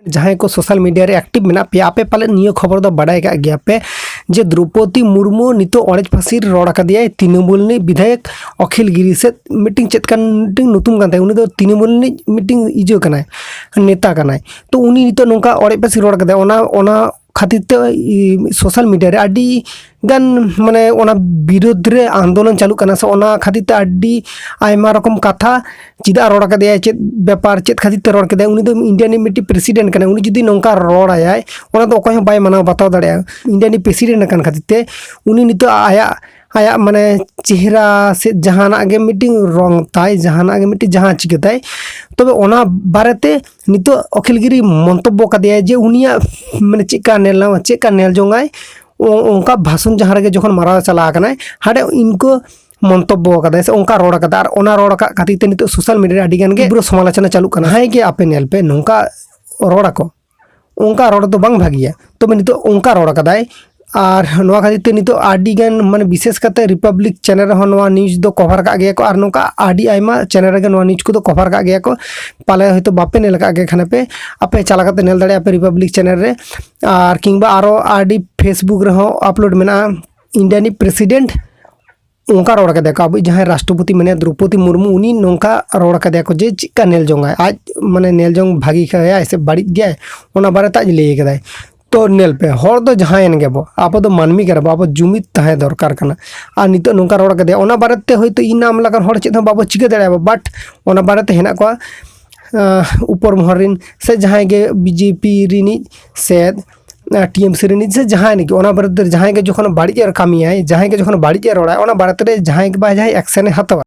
जहाँ को social media रे एक्टिव मेना पे आपे पाले नियो खबर दो बड़ाई का गया पे जे द्रौपदी मुर्मू नितो अड़ेज फांसी रोड़ा का दिया तृणमूल विधायक अखिल गिरी से मीटिंग चेत कान मीटिंग नुतुम कान उनी दो तृणमूल मीटिंग इजो कनाय नेता कनाय तो उनी नितो नोंका अड़ेज फांसी रोड़ा का दिया ओना खातिर ते सोशल मीडिया रे आडी गान माने ओना विरोध रे आंदोलन चालू करना से ओना खातिर ते आडी आयमा रकम कथा चिदा रोड़ा का दिया चेत व्यापार चेत खातिर ते रोड़ के दिया उनी दो इंडिया नि मिट्टी प्रेसिडेंट कना उनी जुदी नोंका रोड़ आया ओना तो अकोय बाय माना बताव दाड़े इंडिया नि प्रेसिडेंट कन खातिर ते उनी नितो आया माने चेहरा से जहाना गे मीटिंग रंग ताई जहाना गे मीटिंग जहां चिकताई तबे ओना बारेते नितो अखिलगिरी मंतब्य का दिया जे उनिया माने चेका नेल जोंगाय उनका भाषण जहां रे जखन मारा चला कनाय हाडे इनको मंतब्य कदा से उनका रोड़ कदा और ओना रोड़ का खातिर ते नितो सोशल मीडिया रे आडिगान गे समालोचना चालू कना है कि आपे नेल पे नोंका रोड़ा को उनका रोड़ तो बांग भागिया तबे नितो उनका रोड़ कदाय और नोआ खातिर ते नितो आडिगान माने विशेष करते रिपब्लिक चैनल रे नोआ न्यूज़ दो कवर का गया को और नोका आडी आयमा चैनल रे नोआ न्यूज़ को दो कवर का गया को पाले हयतो बापे नेल का गे खाने पे आपे चला करते नेल दाड़े आपे रिपब्लिक चैनल रे और किंबा आरो आडी फेसबुक रे हो अपलोड मेना इंडिया नि प्रेसिडेंट उनका रोड़ का देखो अब जहाँ राष्ट्रपति मेने द्रौपदी मुर्मू उनी नोंका रोड़ का देखो जे चिका नेल जोंगा आज माने नेल जोंग भागी खाया ऐसे बाड़ी गया ओना बारे ताज ले गदाय तो नेल पे हर दो जहां गेबो आप दो मानमी करबो आप जुमित तहे दरकार कना आ नितो नोंका रोड़ का दे ओना बारेते होयतो इ नाम लगन हर चेत बाबो चिका दाड़ाबो बट ओना बारेते हेना को ऊपर मोहरिन से जहां गे बीजेपी रिनी से टीएमसी रिनी से जहां ने ओना बारेते जहां गे जखन बाड़ी एर कामी है जहां गे जखन बाड़ी एर रोड़ा ओना बारेते जहां के बा जहां एक्शन हतवा